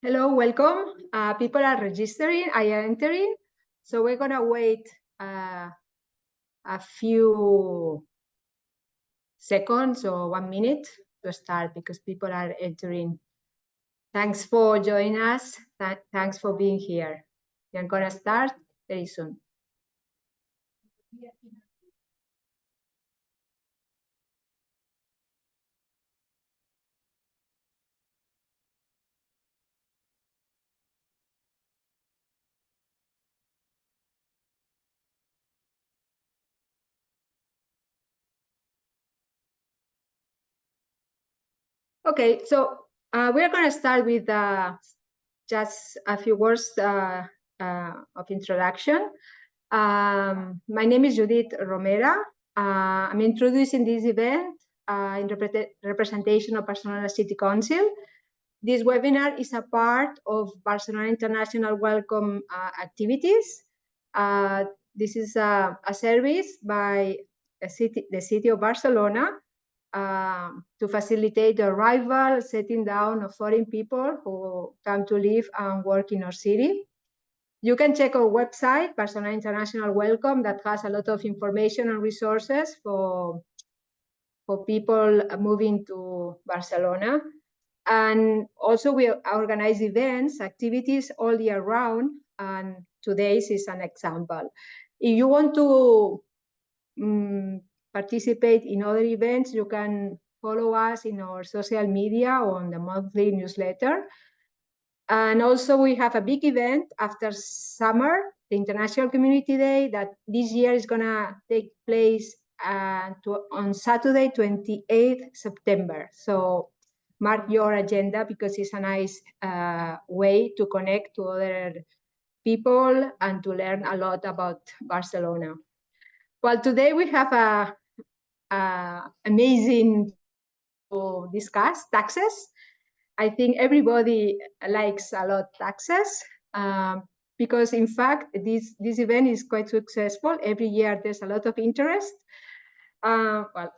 Hello, welcome. People are registering, I am entering. So we're gonna wait a few seconds or 1 minute to start because people are entering. Thanks for joining us. Thanks for being here. We're gonna start very soon. Okay, so we're going to start with just a few words of introduction. My name is Judith Romera. I'm introducing this event in representation of Barcelona City Council. This webinar is a part of Barcelona International Welcome activities. This is a service by the city of Barcelona to facilitate the arrival, setting down of foreign people who come to live and work in our city. You can check our website, Barcelona International Welcome, that has a lot of information and resources for people moving to Barcelona. And also we organize events, activities all year round, and today's is an example. If you want to participate in other events, you can follow us in our social media or on the monthly newsletter. And also we have a big event after summer, the International Community Day, that this year is gonna take place on Saturday, 28th September. So mark your agenda because it's a nice way to connect to other people and to learn a lot about Barcelona. Well, today we have a amazing to discuss taxes. I think everybody likes a lot taxes because in fact this event is quite successful. Every year there's a lot of interest. Well, of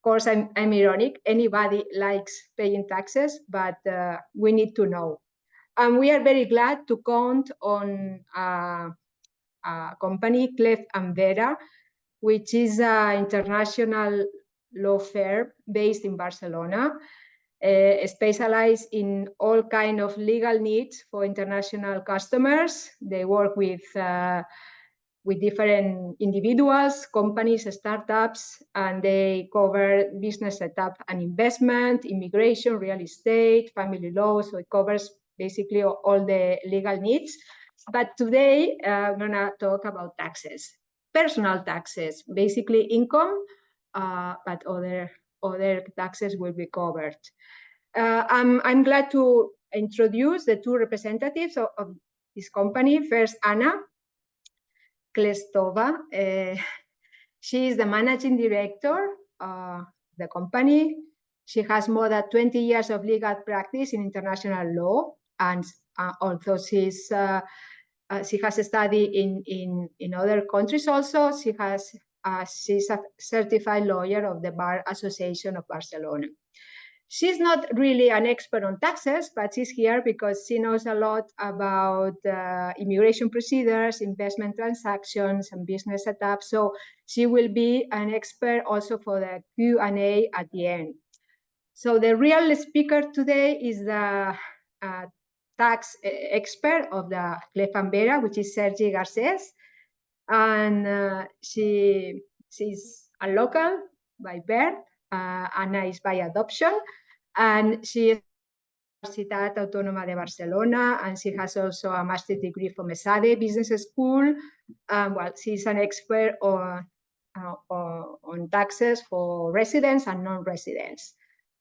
course I'm ironic. Anybody likes paying taxes, but we need to know. And we are very glad to count on a company, Clef and Vera, which is an international law firm based in Barcelona, specialized in all kind of legal needs for international customers. They work with different individuals, companies, startups, and they cover business setup and investment, immigration, real estate, family law. So it covers basically all the legal needs. But today, I'm gonna talk about taxes, personal taxes, basically income, but other taxes will be covered. I'm glad to introduce the two representatives of this company. First, Anna Klestova. She is the managing director of the company. She has more than 20 years of legal practice in international law, and although she has studied in other countries also, she's a certified lawyer of the Bar Association of Barcelona. She's not really an expert on taxes, but she's here because she knows a lot about immigration procedures, investment transactions, and business setup. So she will be an expert also for the Q&A at the end. So the real speaker today is the tax expert of the Clef and Vera, which is Sergi Garcés. And she's a local by birth. Anna is by adoption, and she is Universitat Autònoma de Barcelona, and she has also a master's degree from ESADE Business School. Well, she's an expert on taxes for residents and non-residents.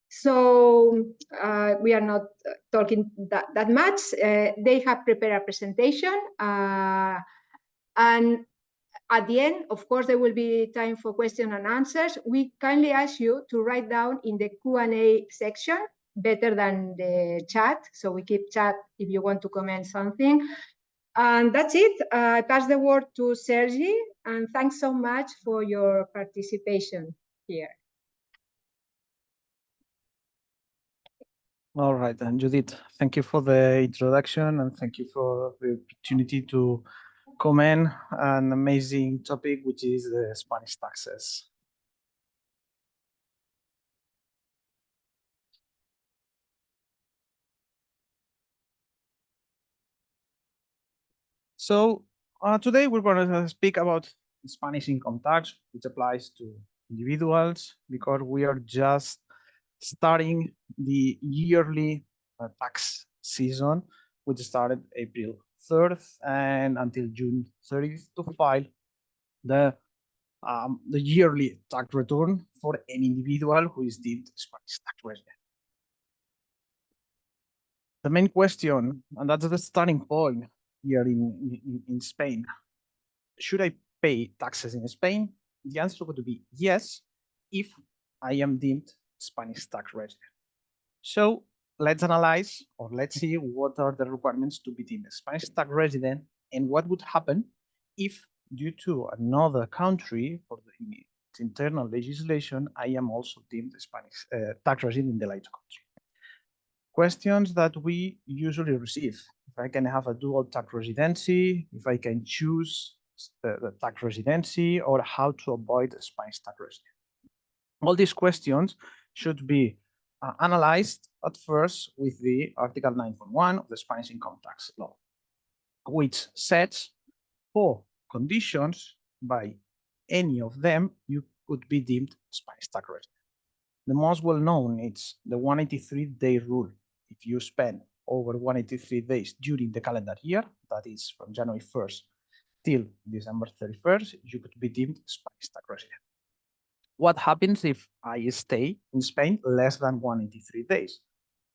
So we are not talking that much. They have prepared a presentation, and at the end, of course, there will be time for questions and answers. We kindly ask you to write down in the Q&A section, better than the chat. So we keep chat if you want to comment something. And that's it. I pass the word to Sergi, and thanks so much for your participation here. All right, and Judith, thank you for the introduction and thank you for the opportunity to comment an amazing topic, which is the Spanish taxes. So today we're going to speak about Spanish income tax, which applies to individuals because we are just starting the yearly tax season, which started April 3rd and until June 30th to file the yearly tax return for an individual who is deemed Spanish tax resident. The main question, and that's the starting point here in Spain, should I pay taxes in Spain? The answer would be yes, if I am deemed Spanish tax resident. So let's analyze, or let's see what are the requirements to be deemed a Spanish tax resident and what would happen if, due to another country for the internal legislation, I am also deemed a Spanish tax resident in the later country. Questions that we usually receive: if I can have a dual tax residency, if I can choose the tax residency, or how to avoid a Spanish tax resident. All these questions should be analyzed at first with the Article 9.1 of the Spanish income tax law, which sets 4 conditions by any of them you could be deemed Spanish tax resident. The most well known is the 183-day rule. If you spend over 183 days during the calendar year, that is from January 1st till December 31st, you could be deemed Spanish tax resident. What happens if I stay in Spain less than 183 days?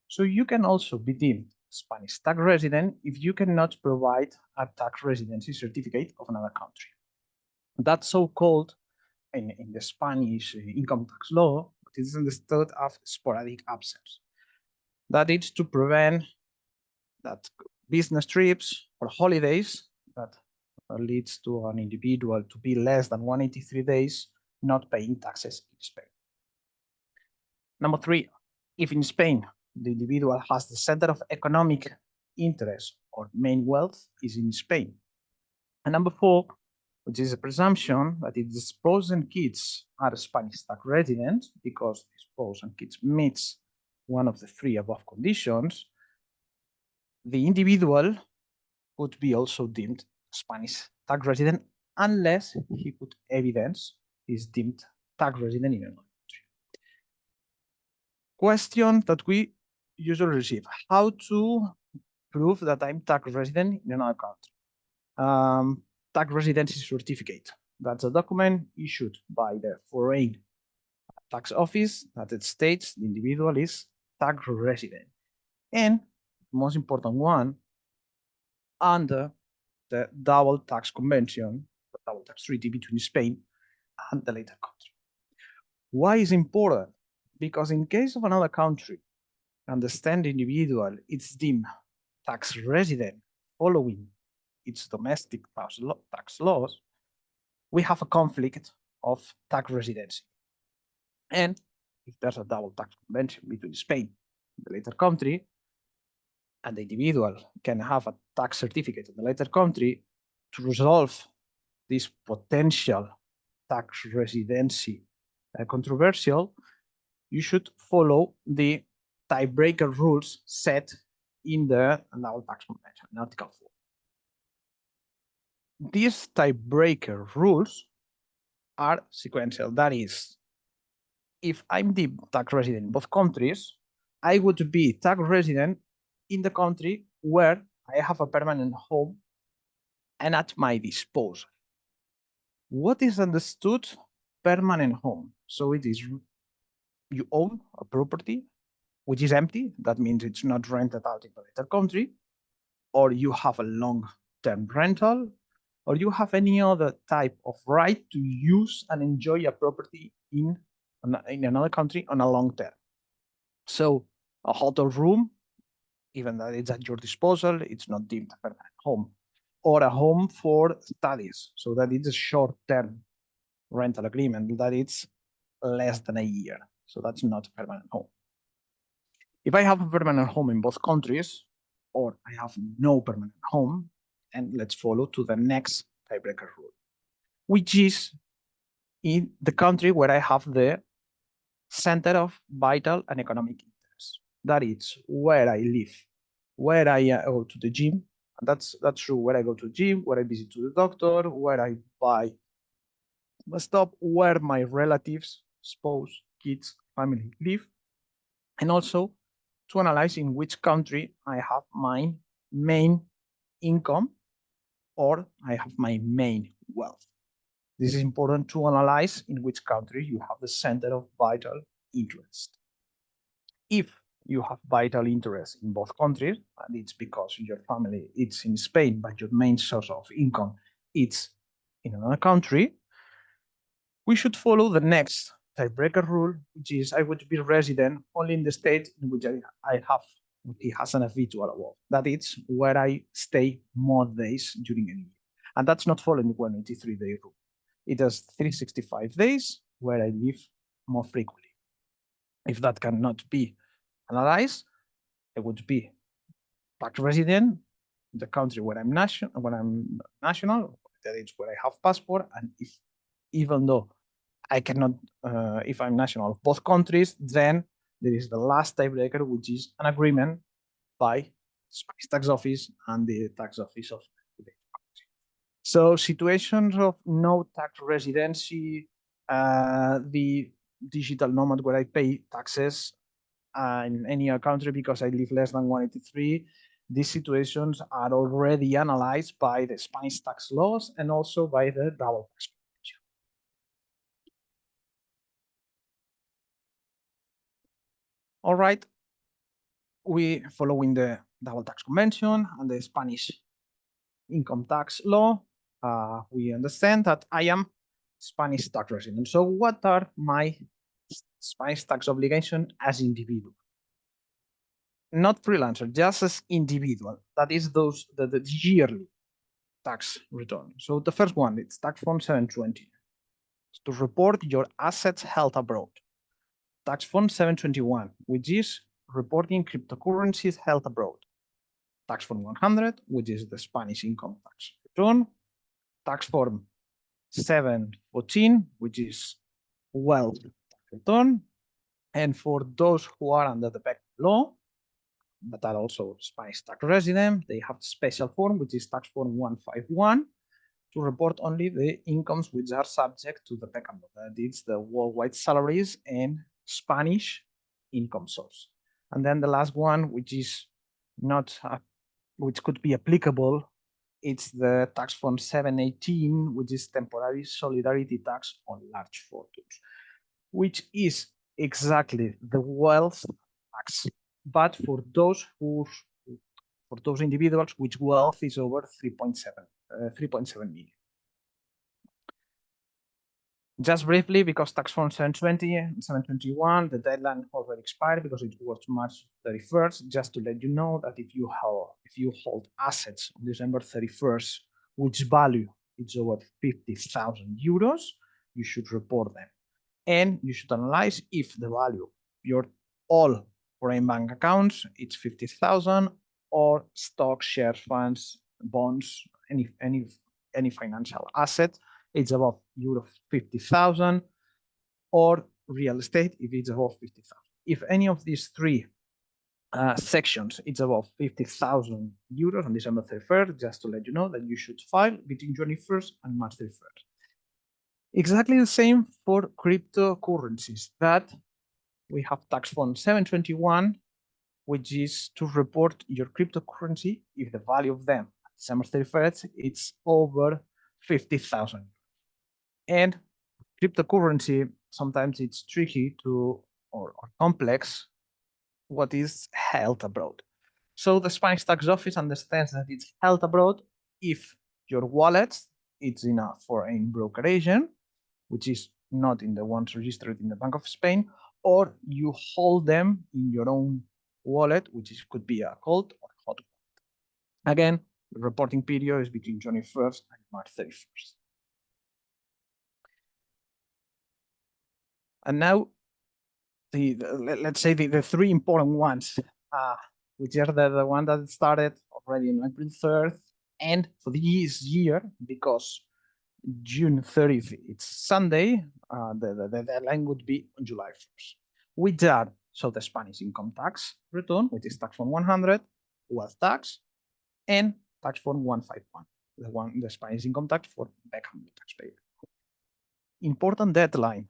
So you can also be deemed Spanish tax resident if you cannot provide a tax residency certificate of another country. That's so-called, in the Spanish income tax law, it is understood as sporadic absence. That is to prevent that business trips or holidays that leads to an individual to be less than 183 days not paying taxes in Spain. Number 3, if in Spain the individual has the center of economic interest or main wealth is in Spain. And number 4, which is a presumption that if the spouse and kids are Spanish tax residents, because the spouse and kids meets one of the 3 above conditions, the individual could be also deemed Spanish tax resident unless he could evidence he's deemed tax resident in another country. Question that we usually receive: how to prove that I'm tax resident in another country? Tax residency certificate. That's a document issued by the foreign tax office that it states the individual is tax resident. And the most important one, under the double tax convention, the double tax treaty between Spain and the later country. Why is important? Because in case of another country and the stand individual is deemed tax resident following its domestic tax laws, we have a conflict of tax residency. And if there's a double tax convention between Spain and the later country, and the individual can have a tax certificate in the later country, to resolve this potential tax residency controversial, you should follow the tiebreaker rules set in the double tax convention, in Article 4. These tiebreaker rules are sequential. That is, if I'm the tax resident in both countries, I would be tax resident in the country where I have a permanent home and at my disposal. What is understood permanent home? So it is you own a property which is empty, that means it's not rented out in the later country, or you have a long-term rental, or you have any other type of right to use and enjoy a property in another country on a long term. So a hotel room, even though it's at your disposal, it's not deemed a permanent home. Or a home for studies, so that it's a short-term rental agreement, that it's less than a year. So that's not a permanent home. If I have a permanent home in both countries, or I have no permanent home, and let's follow to the next tiebreaker rule, which is in the country where I have the center of vital and economic interest. That is where I live, where I go to the gym. That's true. Where I go to the gym, where I visit to the doctor, where I buy a stop, where my relatives, spouse, kids, family live, and also to analyze in which country I have my main income or I have my main wealth. This is important to analyze in which country you have the center of vital interest. If you have vital interest in both countries, and it's because your family is in Spain, but your main source of income is in another country, we should follow the next tiebreaker rule, which is I would be resident only in the state in which I have it has an habitual above. That is where I stay more days during a year. And that's not following the 183-day rule. It has 365 days where I live more frequently. If that cannot be analyzed, I would be tax resident in the country where I'm national, that is where I have passport, and if even though I cannot, if I'm national of both countries, then there is the last tiebreaker, which is an agreement by Spanish tax office and the tax office of the country. So situations of no tax residency, the digital nomad where I pay taxes in any other country because I live less than 183, these situations are already analyzed by the Spanish tax laws and also by the double tax convention. All right, we following the double tax convention and the Spanish income tax law, we understand that I am Spanish tax resident. So what are my Spanish tax obligations as individual? Not freelancer, just as individual. That is those the yearly tax return. So the first one, it's tax form 720. It's to report your assets held abroad. Tax form 721, which is reporting cryptocurrencies held abroad. Tax form 100, which is the Spanish income tax return. Tax form 714, which is wealth tax return. And for those who are under the PEC law, but are also Spanish tax resident, they have a special form, which is tax form 151, to report only the incomes which are subject to the PEC law. That is the worldwide salaries and Spanish income source. And then the last one, which is not, which could be applicable, it's the tax form 718, which is temporary solidarity tax on large fortunes, which is exactly the wealth tax, but for those individuals which wealth is over 3.7 million. Just briefly, because tax form 720 and 721, the deadline already expired because it was March 31st. Just to let you know that if you hold assets on December 31st, which value is over 50,000 euros, you should report them. And you should analyze if the value your all foreign bank accounts, it's 50,000, or stock, shares, funds, bonds, any financial asset, it's above euro 50,000, or real estate if it's above 50,000. If any of these three sections it's above 50,000 euros on December 31st, just to let you know that you should file between 21st and March 31st. Exactly the same for cryptocurrencies, that we have tax form 721, which is to report your cryptocurrency if the value of them at December 31st it's over 50,000. And cryptocurrency, sometimes it's tricky to or complex what is held abroad. So the Spanish tax office understands that it's held abroad if your wallet is in a foreign broker agent, which is not in the ones registered in the Bank of Spain, or you hold them in your own wallet, which could be a cold or hot wallet. Again, the reporting period is between 21st and March 31st. And now let's say the three important ones, which are the one that started already on April 3rd, and for this year, because June 30th, it's Sunday, the deadline would be on July 1st. With that, so the Spanish income tax return, which is tax form 100, wealth tax, and tax form 151, the Spanish income tax for background taxpayer. Important deadline,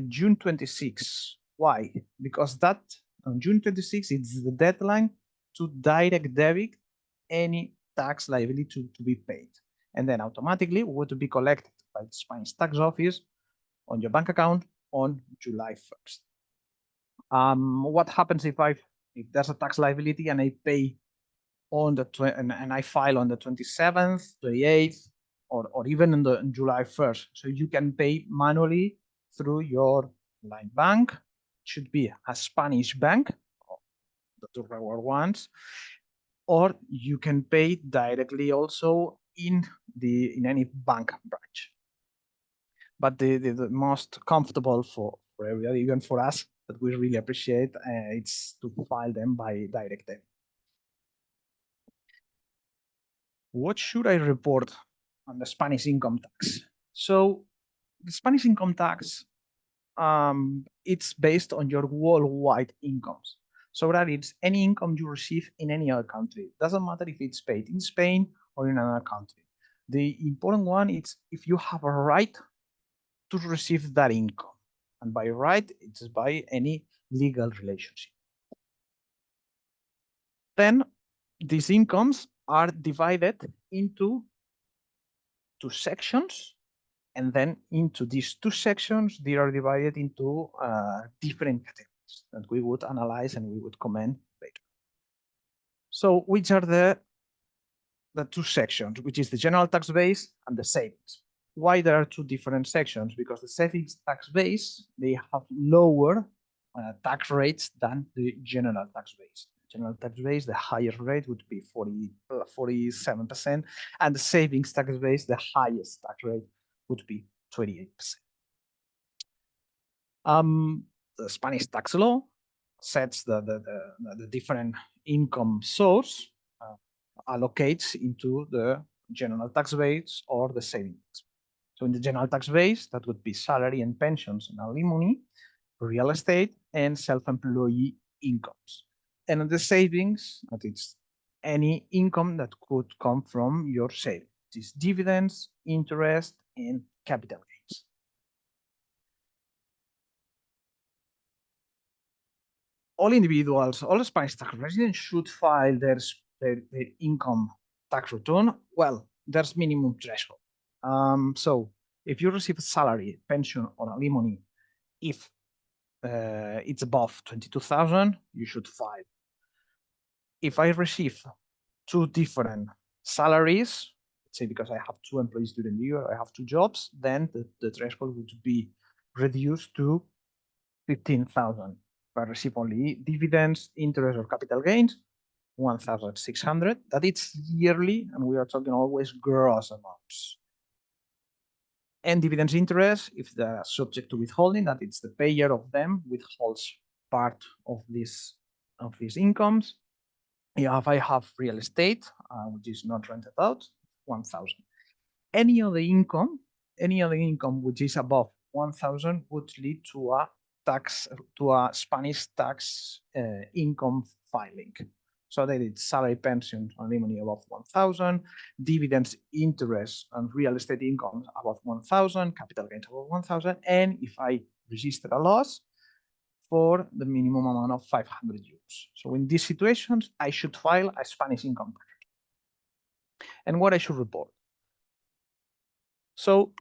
June 26. Why? Because that on June 26, it's the deadline to direct debit any tax liability to be paid. And then automatically would be collected by the Spanish tax office on your bank account on July 1st. What happens if there's a tax liability and I pay on the and I file on the 27th, 28th, or even on July 1st? So you can pay manually through your online bank. It should be a Spanish bank, the two regular ones, or you can pay directly also in any bank branch. But the most comfortable for everybody, even for us, that we really appreciate, it's to file them by direct debit. What should I report on the Spanish income tax? So the Spanish income tax, it's based on your worldwide incomes. So that it's any income you receive in any other country. Doesn't matter if it's paid in Spain or in another country. The important one is if you have a right to receive that income. And by right, it's by any legal relationship. Then these incomes are divided into two sections. And then into these two sections, they are divided into different categories that we would analyze and we would comment later. So which are the two sections, which is the general tax base and the savings? Why there are two different sections? Because the savings tax base, they have lower tax rates than the general tax base. General tax base, the highest rate would be 47%, and the savings tax base, the highest tax rate would be 28%. The Spanish tax law sets the different income source, allocates into the general tax base or the savings. So in the general tax base, that would be salary and pensions and alimony, real estate, and self-employee incomes. And in the savings, that is any income that could come from your savings. It is dividends, interest, and capital gains. All individuals, all Spanish tax residents should file their income tax return. Well, there's minimum threshold. So if you receive a salary, pension, or alimony, if it's above 22,000, you should file. If I receive two different salaries, let's say because I have two employees during the year, I have two jobs, then the threshold would be reduced to 15,000. If I receive only dividends, interest, or capital gains, 1,600. That it's yearly, and we are talking always gross amounts. And dividends interest, if they're subject to withholding, that it's the payer of them withholds part of these incomes. If I have real estate, which is not rented out, 1,000. Any other income which is above 1,000 would lead to a Spanish tax income filing. So that it's salary, pension, alimony above 1,000, dividends, interest, and real estate incomes above 1,000, capital gains above 1,000, and if I register a loss, for the minimum amount of 500 euros. So in these situations, I should file a Spanish income tax. And what I should report. So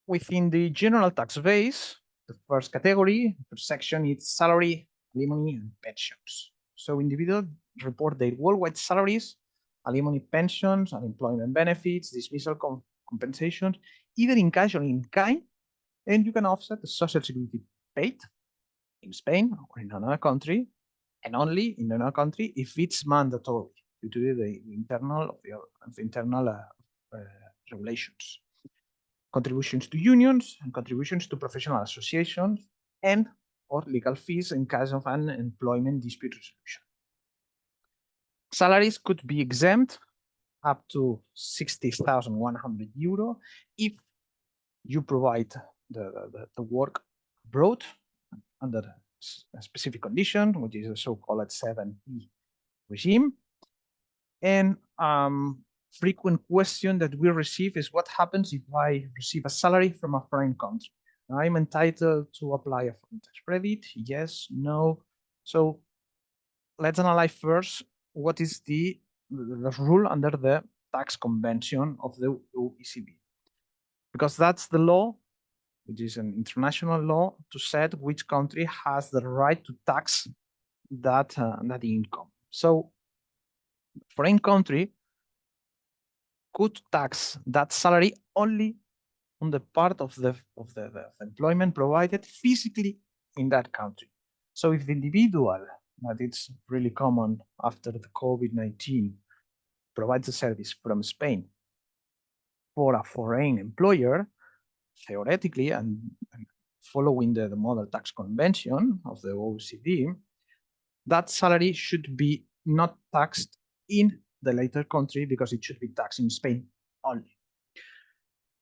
within the general tax base, the first category, the first section is salary, alimony, and pensions. So individuals report their worldwide salaries, alimony, pensions, unemployment benefits, dismissal compensations, either in cash or in kind, and you can offset the social security paid in Spain or in another country, and only in another country if it's mandatory due to the internal regulations. Contributions to unions and contributions to professional associations, and or legal fees in case of an employment dispute resolution. Salaries could be exempt up to 60,100 euro if you provide the work abroad under a specific condition, which is a so-called 7E regime. And frequent question that we receive is, what happens if I receive a salary from a foreign country? I'm entitled to apply a foreign tax credit? Yes, no. So let's analyze first what is the rule under the tax convention of the OECD, because that's the law, which is an international law, to set which country has the right to tax that income. So foreign country could tax that salary only on the part of the employment provided physically in that country. So if the individual, that it's really common after the COVID-19, provides a service from Spain for a foreign employer, theoretically, and following the model tax convention of the OECD, that salary should be not taxed in the later country because it should be taxed in Spain only.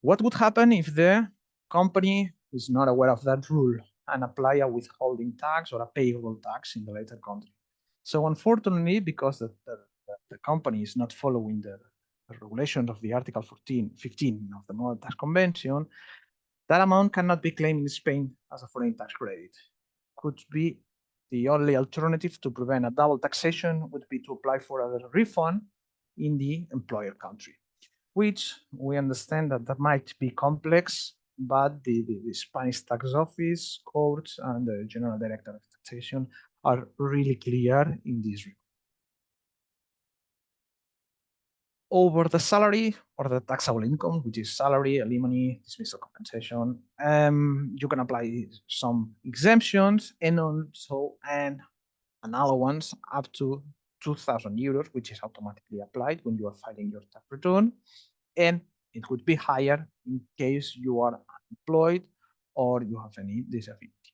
What would happen if the company is not aware of that rule and apply a withholding tax or a payroll tax in the later country? So unfortunately, because the company is not following the regulation of the Article 15 of the Model Tax Convention, that amount cannot be claimed in Spain as a foreign tax credit. Could be the only alternative to prevent a double taxation would be to apply for a refund in the employer country, which we understand that might be complex, but the Spanish tax office, courts, and the general director of taxation are really clear in this regard. Over the salary or the taxable income, which is salary, alimony, dismissal compensation, you can apply some exemptions and also an allowance up to 2,000 euros, which is automatically applied when you are filing your tax return. And it could be higher in case you are unemployed or you have any disability.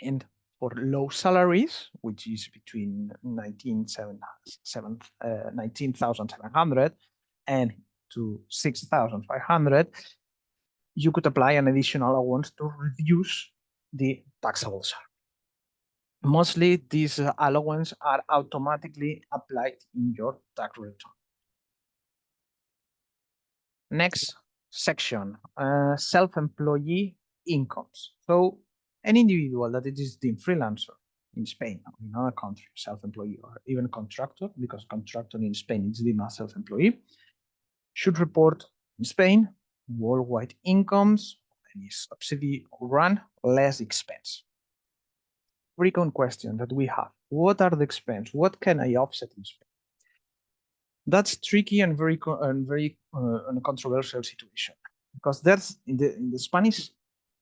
And for low salaries, which is between 19,700 and to 6,500, you could apply an additional allowance to reduce the taxable salary. Mostly these allowances are automatically applied in your tax return. Next section, self-employee incomes. So an individual that is the freelancer in Spain or in another country, self-employee or even contractor, because contractor in Spain is the self-employee, should report in Spain worldwide incomes, any subsidy or run, less expense. Frequent question that we have: what are the expense? What can I offset in Spain? That's tricky and very controversial situation, because there's in the Spanish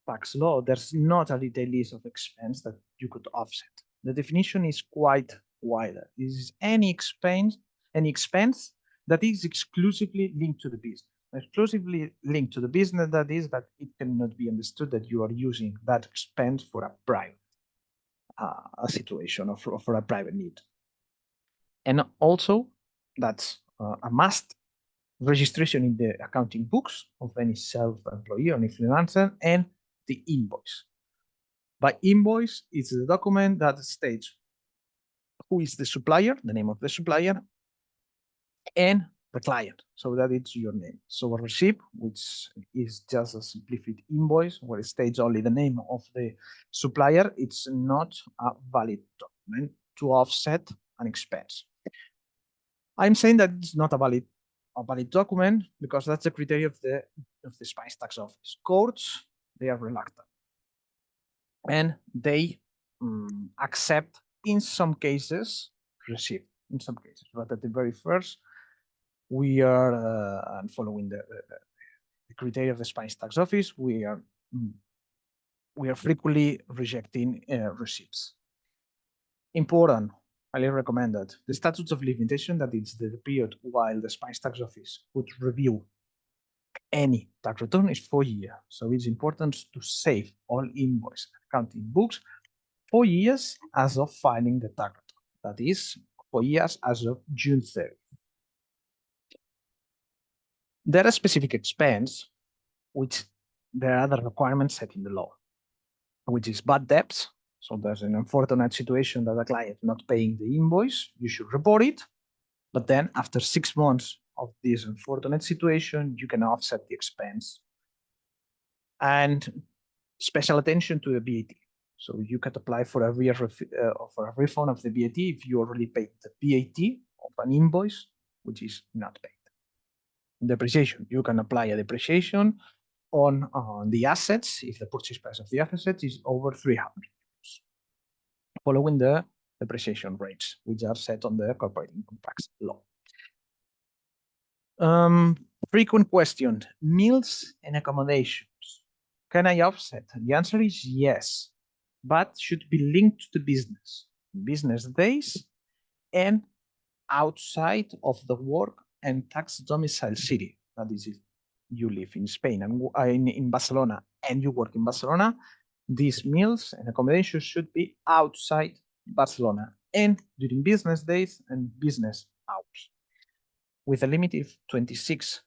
tax law, there's not a detailed list of expense that you could offset. The definition is quite wider. This is any expense that is exclusively linked to the business. Exclusively linked to the business, that is, that it cannot be understood that you are using that expense for a private situation or for a private need. And also, that's a must, registration in the accounting books of any self-employee or any freelancer, and the invoice. By invoice, it's the document that states who is the supplier, the name of the supplier, and the client, so that it's your name. So a receipt, which is just a simplified invoice where it states only the name of the supplier, it's not a valid document to offset an expense. I'm saying that it's not a valid document because that's the criteria of the Spanish tax office. Courts, they are reluctant, and they accept in some cases receipt, in some cases, but at the very first, we are following the criteria of the Spanish tax office. We are frequently rejecting receipts. Important, highly recommended. The statutes of limitation, that is the period while the Spanish tax office would review any tax return, is 4 years. So it's important to save all invoice accounting books 4 years as of filing the tax return. That is 4 years as of June 30. There are specific expense, which there are other requirements set in the law, which is bad debts. So there's an unfortunate situation that the client is not paying the invoice, you should report it. But then after 6 months of this unfortunate situation, you can offset the expense. And special attention to the VAT. So you can apply for a refund of the VAT if you already paid the VAT of an invoice which is not paid. Depreciation, you can apply a depreciation on the assets if the purchase price of the assets is over 300 euros, following the depreciation rates, which are set on the corporate income tax law. Frequent question, meals and accommodations. Can I offset? The answer is yes, but should be linked to business days, and outside of the work and tax domicile city. That is, if you live in Spain and in Barcelona and you work in Barcelona, these meals and accommodations should be outside Barcelona and during business days and business hours, with a limit of 26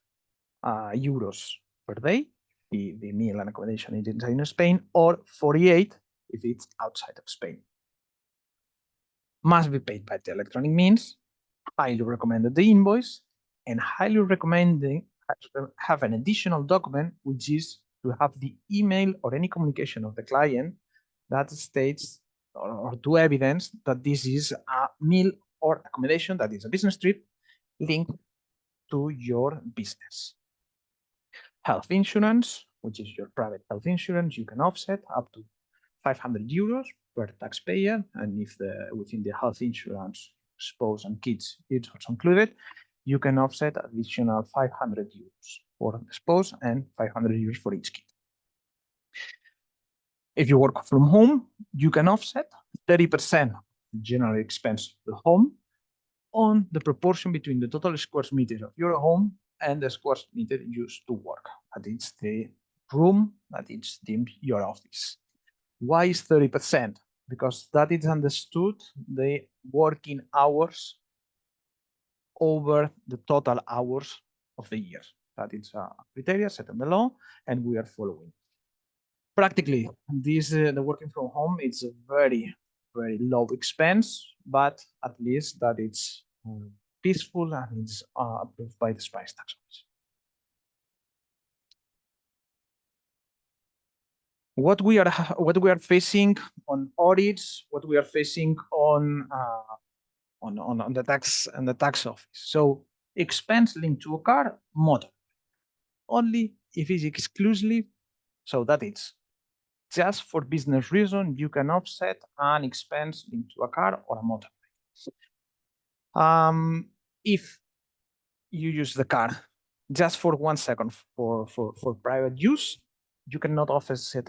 euros per day, the meal and accommodation is inside of Spain, or 48 if it's outside of Spain. Must be paid by the electronic means. Highly recommended the invoice, and highly recommending have an additional document, which is to have the email or any communication of the client that states or to evidence that this is a meal or accommodation, that is a business trip linked to your business. Health insurance, which is your private health insurance, you can offset up to 500 euros per taxpayer, and if within the health insurance spouse and kids it's also included, you can offset additional 500 euros for the spouse and 500 euros for each kid. If you work from home, you can offset 30% general expense of the home on the proportion between the total square meters of your home and the square meter used to work. That is the room that is deemed your office. Why is 30%? Because that is understood the working hours over the total hours of the year. That is a criteria set in the law, and we are following. Practically, this the working from home is a very, very low expense, but at least that it's peaceful and it's approved by the Spanish tax office. What we are facing on audits, what we are facing on the tax office. So expense linked to a car, motor. Only if it's exclusively, so that it's just for business reason, you can offset an expense linked to a car or a motor. If you use the car just for 1 second for private use, you cannot offset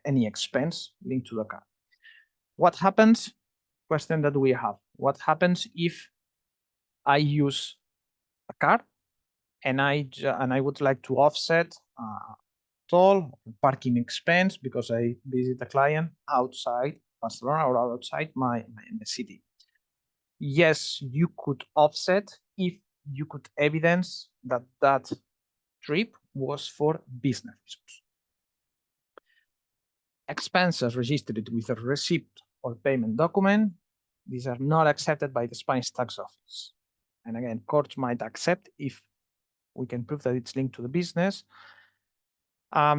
any expense linked to the car. What happens? Question that we have. What happens if I use a car and I would like to offset toll parking expense because I visit a client outside Barcelona or outside my city? Yes, you could offset if you could evidence that that trip was for business reasons. Expenses registered with a receipt or payment document, these are not accepted by the Spanish tax office. And again, courts might accept if we can prove that it's linked to the business.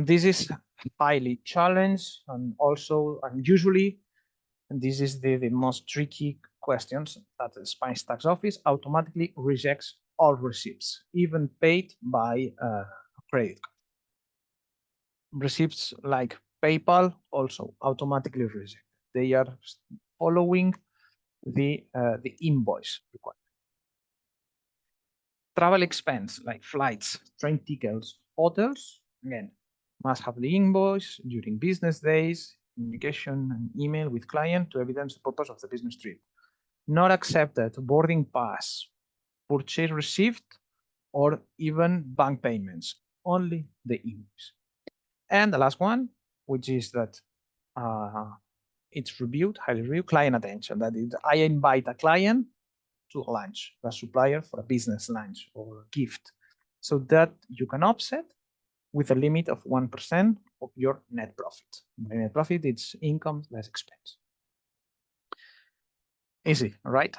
This is highly challenged, and also, and usually, and this is the most tricky questions, that the Spanish tax office automatically rejects all receipts, even paid by credit card. Receipts like PayPal also automatically reject. They are following the invoice requirement. Travel expense like flights, train tickets, hotels, again, must have the invoice during business days, communication and email with client to evidence the purpose of the business trip. Not accepted boarding pass, purchase receipt, or even bank payments, only the invoice. And the last one, which is that it's reviewed, highly reviewed, client attention. That is, I invite a client to a lunch, a supplier for a business lunch or a gift, so that you can offset with a limit of 1% of your net profit. By net profit, it's income less expense. Easy, right?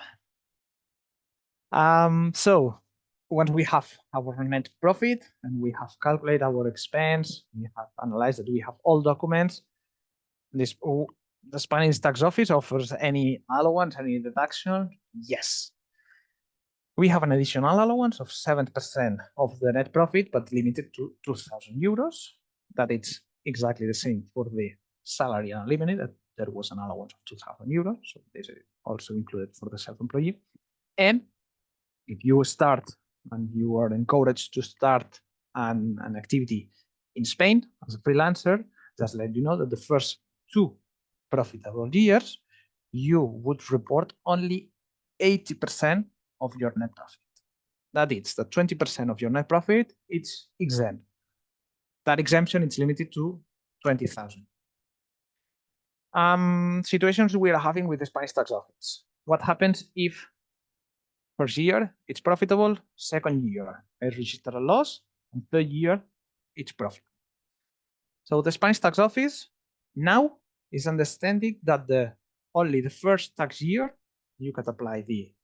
So once we have our net profit and we have calculated our expense, we have analyzed that we have all documents, the Spanish tax office offers any allowance, any deduction? Yes. We have an additional allowance of 7% of the net profit, but limited to 2,000 euros. That it's exactly the same for the salary unlimited. That there was an allowance of 2,000 euros. So this is also included for the self-employee. And if you start and you are encouraged to start an activity in Spain as a freelancer, just let you know that the first 2 profitable years, you would report only 80% of your net profit. That is, the 20% of your net profit, it's exempt. That exemption is limited to 20,000. Situations we are having with the Spanish tax office. What happens if first year it's profitable, second year I register a loss, and third year it's profit? So the Spanish tax office now is understanding that only the first tax year you can apply the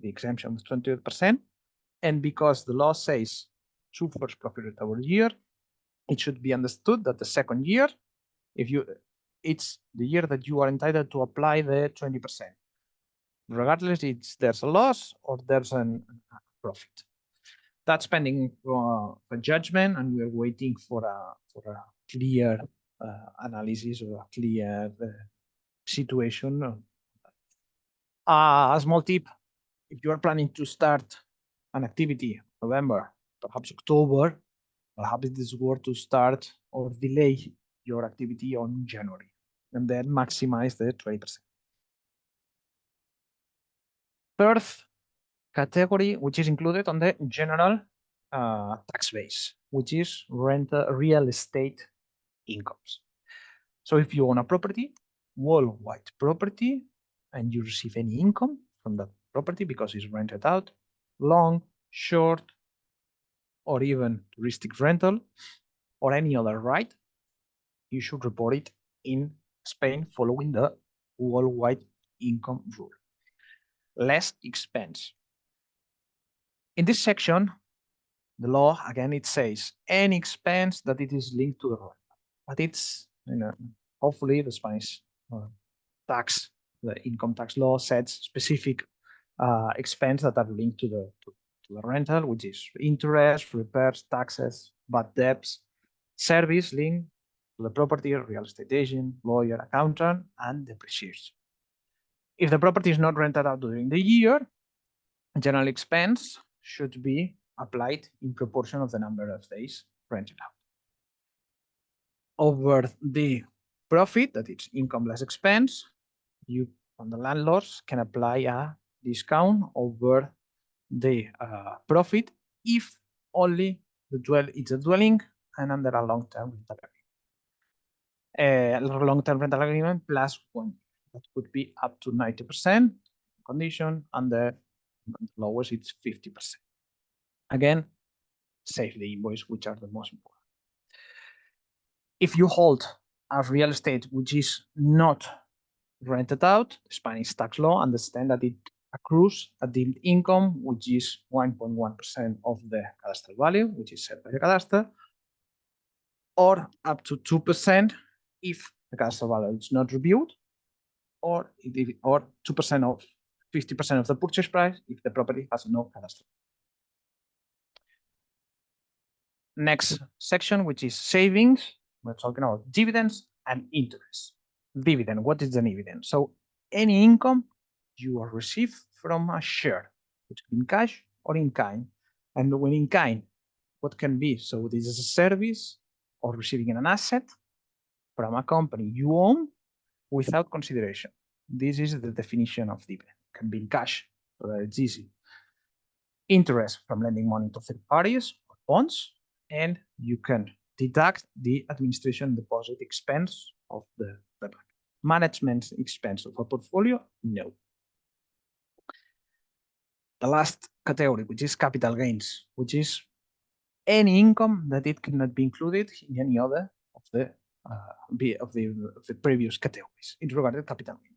exemption of 20%, and because the law says 2 first profitable year, it should be understood that the second year, it's the year that you are entitled to apply the 20%, regardless there's a loss or there's a profit. That's pending a judgment, and we're waiting for a clear analysis or a clear situation. A small tip: if you are planning to start an activity November, perhaps October, perhaps it is worth to start or delay your activity on January, and then maximize the 20%. Third category, which is included on the general tax base, which is real estate incomes. So if you own a property, worldwide property, and you receive any income from that property because it's rented out, long, short, or even touristic rental, or any other right, you should report it in Spain following the worldwide income rule. Less expense. In this section, the law, again, it says any expense that it is linked to the rent. But it's, hopefully the Spanish the income tax law sets specific expense that are linked to the rental, which is interest, repairs, taxes, bad debts, service linked to the property, real estate agent, lawyer, accountant, and depreciation. If the property is not rented out during the year, general expense should be applied in proportion of the number of days rented out. Over the profit, that is income less expense, you, on the landlords, can apply a discount over the profit if only it's a dwelling and under a long-term rental agreement. Long-term rental agreement plus 1 year. That could be up to 90% condition, and the lowest it's 50%. Again, save the invoice, which are the most important. If you hold a real estate which is not rented out, the Spanish tax law understand that it accrues a deemed income, which is 1.1% of the cadastral value, which is set by the cadastre, or up to 2% if the cadastral value is not reviewed, or 2% of 50% of the purchase price if the property has no cadastral. Next section, which is savings, we're talking about dividends and interest. Dividend, what is the dividend? So any income you are received from a share, which can be in cash or in kind. And when in kind, what can be? So this is a service or receiving an asset from a company you own without consideration. This is the definition of dividend. It can be in cash, so that it's easy. Interest from lending money to third parties or bonds, and you can deduct the administration deposit expense of the bank. management expense of a portfolio? No. The last category, which is capital gains, which is any income that it cannot be included in any other of the previous categories in regard to capital gain.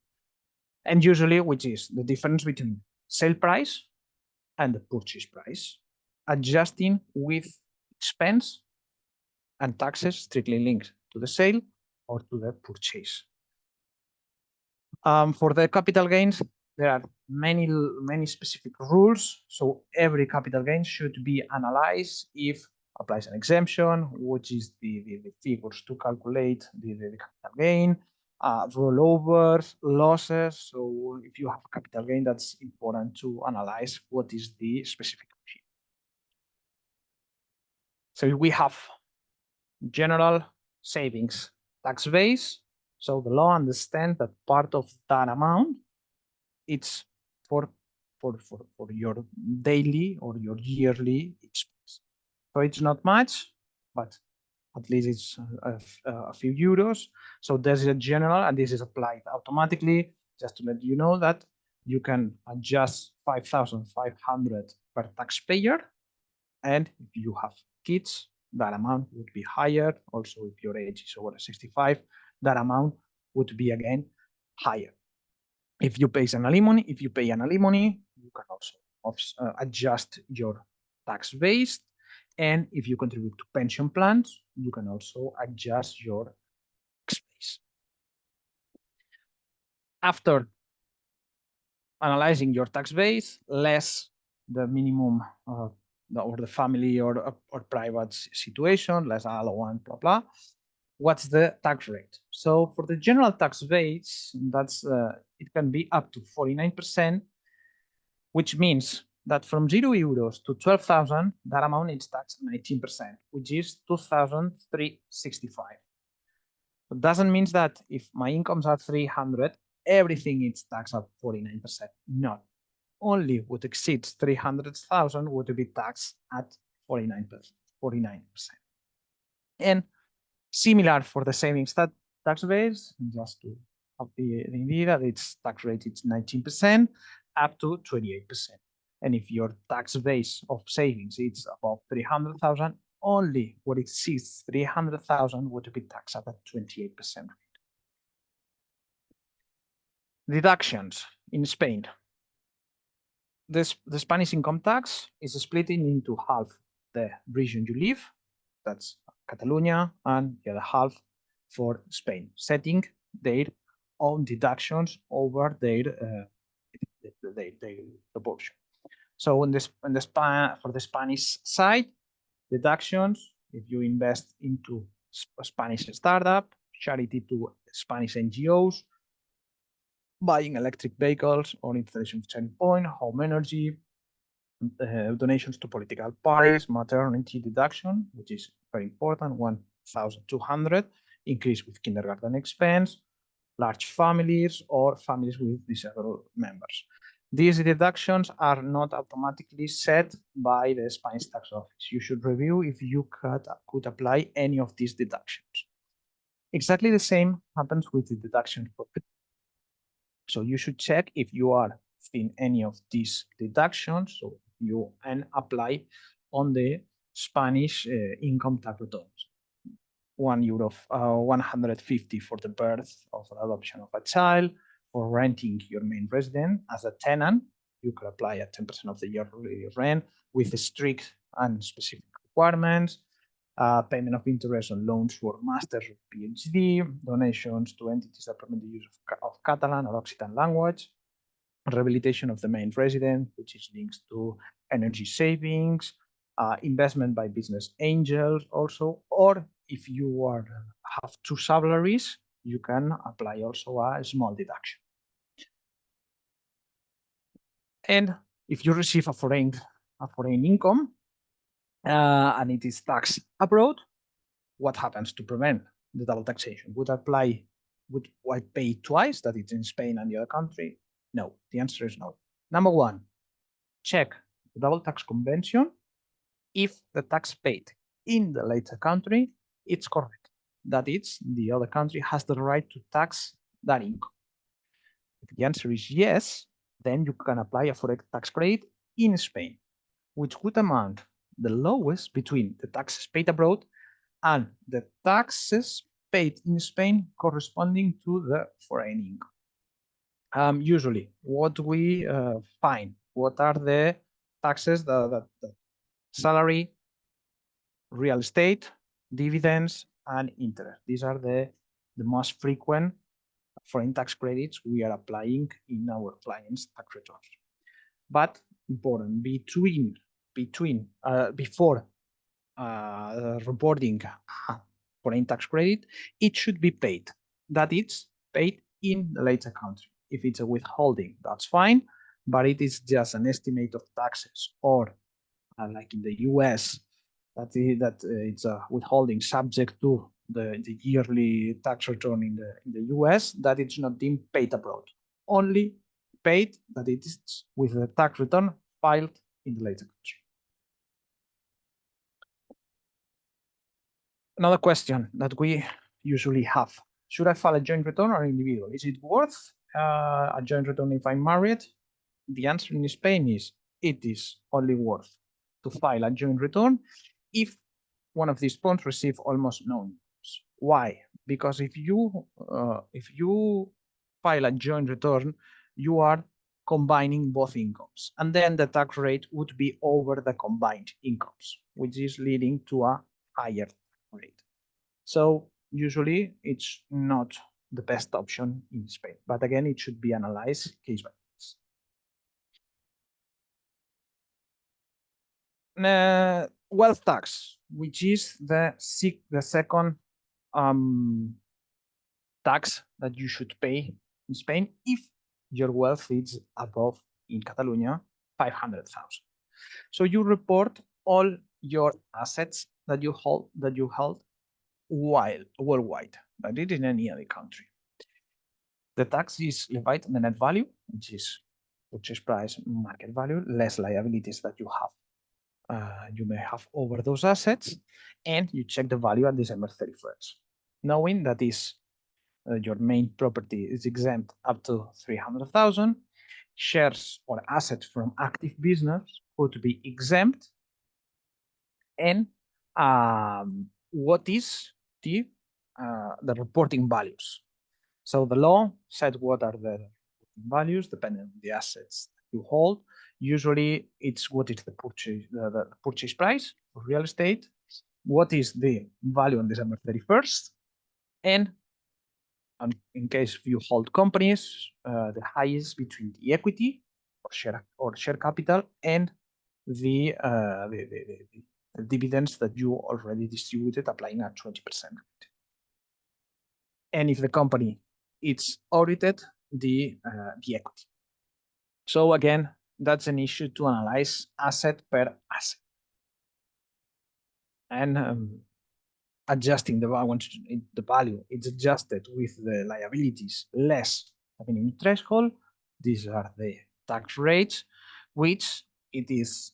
And usually, which is the difference between sale price and the purchase price, adjusting with expense and taxes strictly linked to the sale or to the purchase. For the capital gains, there are many specific rules. So every capital gain should be analyzed if applies an exemption, which is the figures to calculate the capital gain, rollovers, losses. So if you have capital gain, that's important to analyze what is the specific regime. So we have general savings tax base. So the law understands that part of that amount it's for your daily or your yearly expense. So it's not much, but at least it's a few euros. So there's a general, and this is applied automatically. Just to let you know that you can adjust 5,500 per taxpayer, and if you have kids, that amount would be higher. Also, if your age is over 65, that amount would be again higher. If you pay an alimony, you can also adjust your tax base. And if you contribute to pension plans, you can also adjust your tax base. After analyzing your tax base, less the minimum or the family or private situation, less allowance, blah, blah. What's the tax rate? So for the general tax base, that's it can be up to 49%, which means that from 0 euros to 12,000, that amount is taxed 19%, which is 2,365. It doesn't mean that if my incomes are 300, everything is taxed at 49%. No, only what exceeds 300,000 would be taxed at 49%. And similar for the savings tax base, just to have the idea that its tax rate is 19% up to 28%. And if your tax base of savings is above 300,000, only what exceeds 300,000 would be taxed at a 28% rate. Deductions in Spain. The Spanish income tax is split into half the region you live, that's Catalonia, and the other half for Spain, setting their own deductions over their proportion. So for the Spanish side, deductions, if you invest into a Spanish startup, charity to Spanish NGOs, buying electric vehicles or installation of charging point, home energy, donations to political parties, maternity deduction, which is very important, 1,200, increase with kindergarten expense, large families or families with disabled members. These deductions are not automatically set by the Spanish tax office. You should review if you could apply any of these deductions. Exactly the same happens with the deduction for. So you should check if you are in any of these deductions, so you can apply on the Spanish income tax returns. €1, 150 for the birth or adoption of a child, for renting your main residence as a tenant. You could apply at 10% of the yearly rent with strict and specific requirements. Payment of interest on loans for masters or PhD, donations to entities that permit the use of Catalan or Occitan language, rehabilitation of the main residence, which is linked to energy savings, investment by business angels also, or if you have two salaries, you can apply also a small deduction. And if you receive a foreign income and it is taxed abroad, what happens to prevent the double taxation? Would I pay twice, that it's in Spain and the other country? No, the answer is no. Number one, check the double tax convention. If the tax paid in the later country, it's correct. That is, the other country has the right to tax that income. If the answer is yes, then you can apply a forex tax credit in Spain, which would amount the lowest between the taxes paid abroad and the taxes paid in Spain corresponding to the foreign income. Usually, what we find, what are the taxes, the salary, real estate, dividends, and interest. These are the most frequent foreign tax credits we are applying in our clients' tax returns. But important, before reporting foreign tax credit, it should be paid. That it's paid in the later country. If it's a withholding, that's fine, but it is just an estimate of taxes, or like in the US, it's a withholding subject to the yearly tax return in the US, that it's not deemed paid abroad. Only paid that it is with the tax return filed in the later country. Another question that we usually have: should I file a joint return or individual? Is it worth a joint return if I'm married? The answer in Spain is it is only worth to file a joint return if one of these bonds receive almost no incomes. Why? Because if you file a joint return, you are combining both incomes, and then the tax rate would be over the combined incomes, which is leading to a higher rate. So usually it's not the best option in Spain, but again, it should be analyzed case by case. Wealth tax, which is the second tax that you should pay in Spain if your wealth is above, in Catalonia, 500,000. So you report all your assets that you held worldwide, but it in any other country. The tax is levied on the net value, which is purchase price, market value, less liabilities that you have. You may have over those assets, and you check the value at December 31st, knowing that is your main property is exempt up to 300,000. Shares or assets from active business would be exempt. And what is the reporting values? So the law said what are the values depending on the assets that you hold. Usually it's what is the purchase price for real estate, what is the value on December 31st, and in case you hold companies, the highest between the equity or share capital and the dividends that you already distributed, applying a 20% rate. And if the company it's audited, the equity. So again, that's an issue to analyze asset per asset. And adjusting the value, it's adjusted with the liabilities less the minimum threshold. These are the tax rates, which it is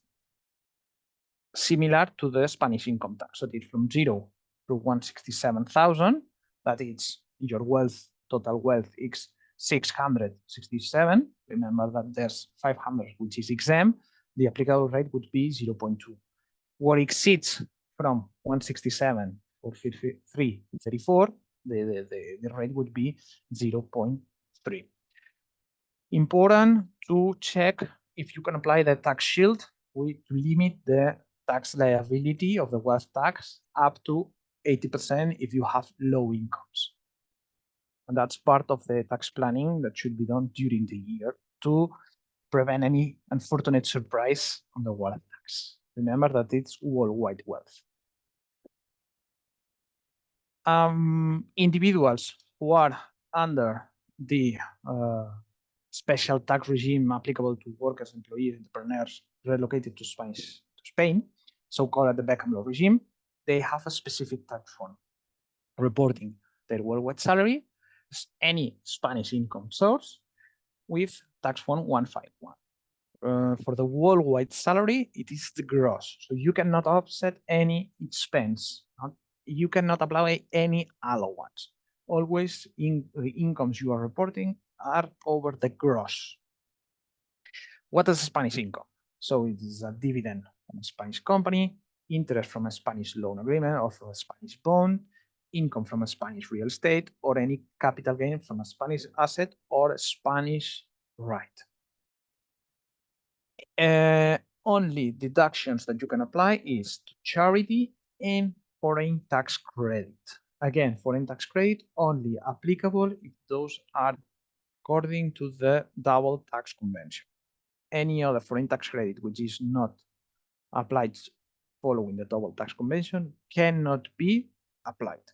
similar to the Spanish income tax. So it's from 0 to 167,000. That is your wealth, total wealth is 667. Remember that there's 500, which is exempt. The applicable rate would be 0.2. What exceeds from 167 or 334, the rate would be 0.3. Important to check if you can apply the tax shield to limit the tax liability of the wealth tax up to 80% if you have low incomes. And that's part of the tax planning that should be done during the year to prevent any unfortunate surprise on the wealth tax. Remember that it's worldwide wealth. Individuals who are under the special tax regime applicable to workers, employees, entrepreneurs relocated to Spain, so-called the Beckham law regime, they have a specific tax form reporting their worldwide salary, any Spanish income source, with tax form 151. For the worldwide salary, it is the gross. So you cannot offset any expense. You cannot apply any allowance. always the incomes you are reporting are over the gross. What is Spanish income? So it is a dividend from a Spanish company, interest from a Spanish loan agreement or from a Spanish bond, income from a Spanish real estate, or any capital gain from a Spanish asset or a Spanish right. Only deductions that you can apply is to charity and foreign tax credit. Again, foreign tax credit only applicable if those are according to the double tax convention. Any other foreign tax credit which is not applied following the double tax convention cannot be applied.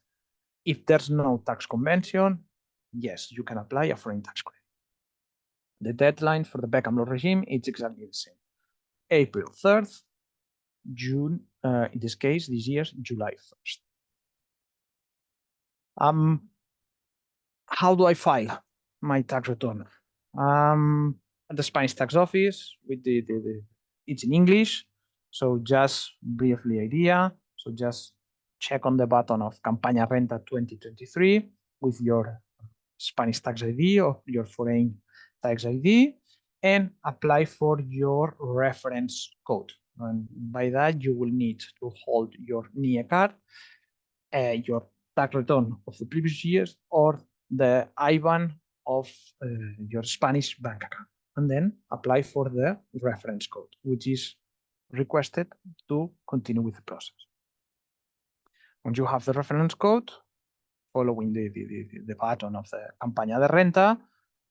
If there's no tax convention, yes, you can apply a foreign tax credit. The deadline for the Beckham law regime is exactly the same. April 3rd, June, in this case, this year's July 1st. How do I file my tax return? At the Spanish tax office, with it's in English, so just briefly idea. So just check on the button of Campaña Renta 2023 with your Spanish tax ID or your foreign tax ID and apply for your reference code. And by that, you will need to hold your NIE card, your tax return of the previous years, or the IBAN of your Spanish bank account, and then apply for the reference code, which is requested to continue with the process. Once you have the reference code, following the button of the Campaña de Renta,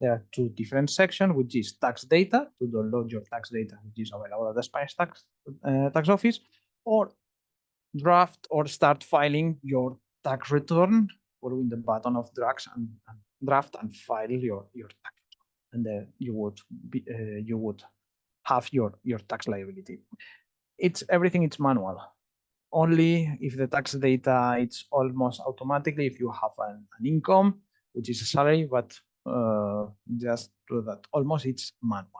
there are two different sections, which is tax data, to download your tax data, which is available at the Spanish tax office, or draft or start filing your tax return, following the button of draft and file your tax, and then you would have your tax liability. Everything it's manual. Only if the tax data it's almost automatically if you have an income, which is a salary, but just to that almost it's manual.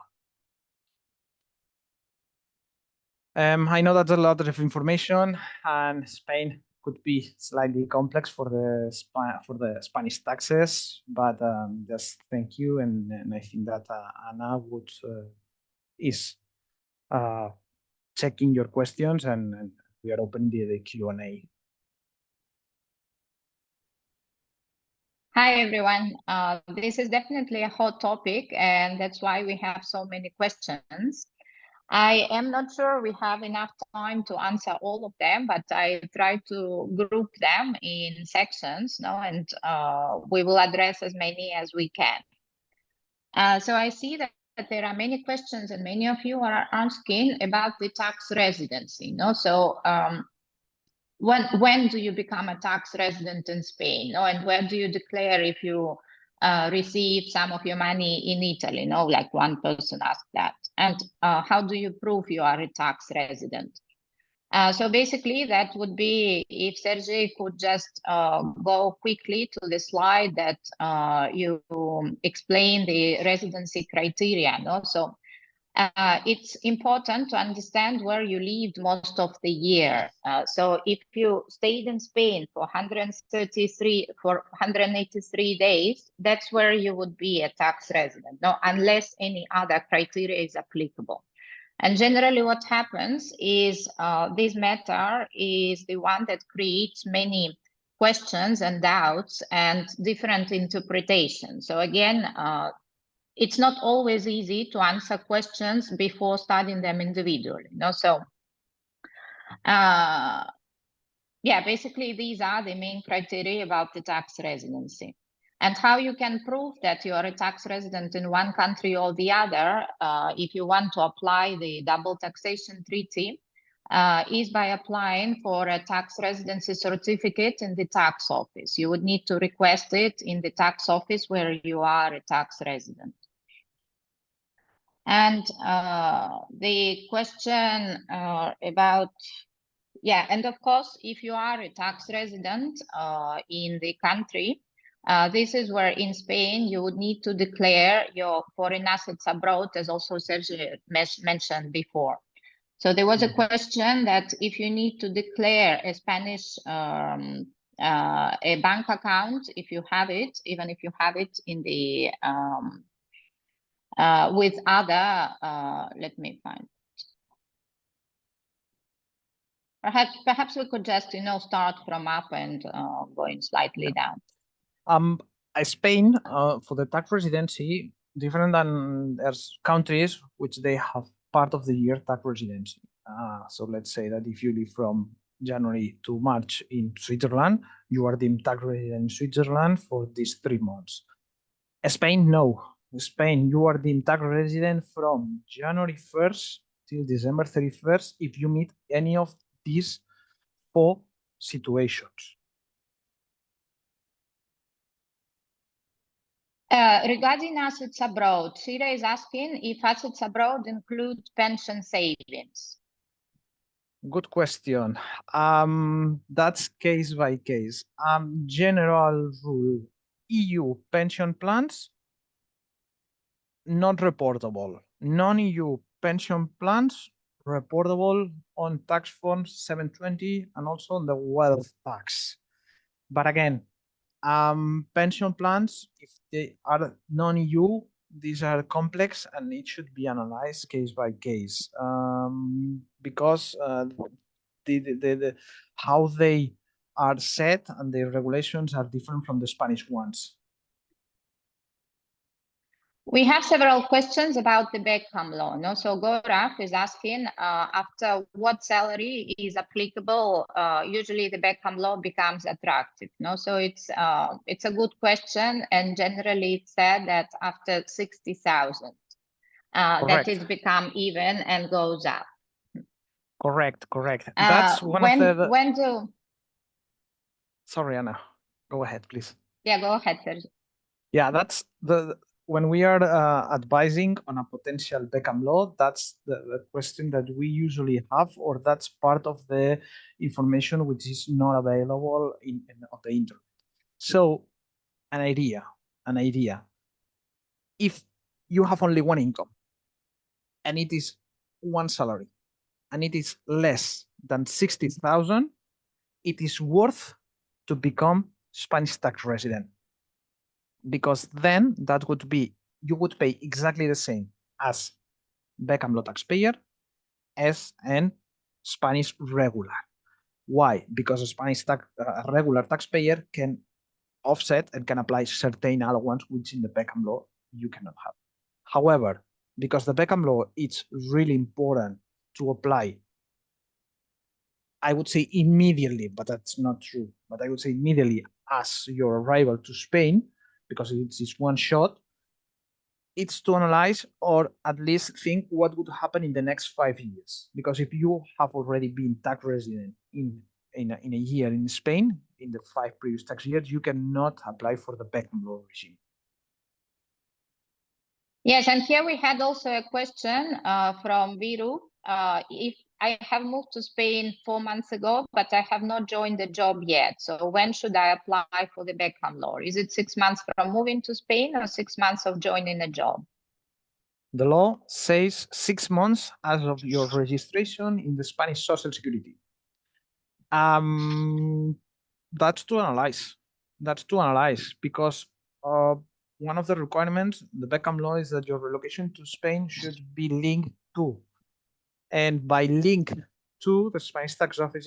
I know that's a lot of information, and Spain could be slightly complex for the Spanish taxes, but just thank you, and I think that Anna is checking your questions, and we are opening the Q&A. Hi, everyone. This is definitely a hot topic, and that's why we have so many questions. I am not sure we have enough time to answer all of them, but I try to group them in sections, and we will address as many as we can. So I see that there are many questions, and many of you are asking about the tax residency. So when do you become a tax resident in Spain? And where do you declare if you receive some of your money in Italy? Like one person asked that. And how do you prove you are a tax resident? So basically, that would be if Sergey could just go quickly to the slide that you explain the residency criteria. So it's important to understand where you lived most of the year. So if you stayed in Spain for 183 days, that's where you would be a tax resident, unless any other criteria is applicable. And generally what happens is this matter is the one that creates many questions and doubts and different interpretations. So again, it's not always easy to answer questions before studying them individually. So basically these are the main criteria about the tax residency. And how you can prove that you are a tax resident in one country or the other, if you want to apply the double taxation treaty, is by applying for a tax residency certificate in the tax office. You would need to request it in the tax office where you are a tax resident. And the question about, and of course, if you are a tax resident in the country, this is where in Spain you would need to declare your foreign assets abroad, as also Sergio mentioned before. So there was a question that if you need to declare a Spanish a bank account if you have it, even if you have it in the with other. Let me find. Perhaps we could just start from up and going slightly down. Spain for the tax residency different than there's countries which they have part of the year tax residency. So let's say that if you live from January to March in Switzerland, you are deemed tax resident in Switzerland for these 3 months. Spain, no. Spain, you are deemed tax resident from January 1st till December 31st if you meet any of these 4 situations. Regarding assets abroad, Shira is asking if assets abroad include pension savings. Good question. That's case by case. General rule, EU pension plans, not reportable. Non-EU pension plans, reportable on tax form 720 and also on the wealth tax. But again, pension plans, if they are non-EU, these are complex and it should be analyzed case by case because how they are set and the regulations are different from the Spanish ones. We have several questions about the Beckham law. No? So Goraf is asking after what salary is applicable, usually the Beckham law becomes attractive. No? So it's a good question, and generally it's said that after 60,000 that it's become even and goes up. Correct. That's when do Sorry, Anna. Go ahead, please. Yeah, go ahead, Sergio. Yeah, that's when we are advising on a potential Beckham law, that's the question that we usually have, or that's part of the information which is not available on the internet. So an idea. If you have only one income and it is one salary and it is less than 60,000, it is worth to become Spanish tax resident. Because then that would be, you would pay exactly the same as Beckham law taxpayer as an Spanish regular. Why? Because a Spanish regular taxpayer can offset and can apply certain allowance which in the Beckham law you cannot have. However, because the Beckham law it's really important to apply, I would say immediately, but that's not true. But I would say immediately as your arrival to Spain, because it's one shot, it's to analyze or at least think what would happen in the next 5 years. Because if you have already been tax resident in a year in Spain, in the 5 previous tax years, you cannot apply for the Beckham law regime. Yes, and here we had also a question from Viru. If I have moved to Spain 4 months ago, but I have not joined the job yet. So when should I apply for the Beckham law? Is it 6 months from moving to Spain or 6 months of joining a job? The law says 6 months as of your registration in the Spanish Social Security. That's to analyze. Because one of the requirements, the Beckham law, is that your relocation to Spain should be linked to. And by link to, the Spanish tax office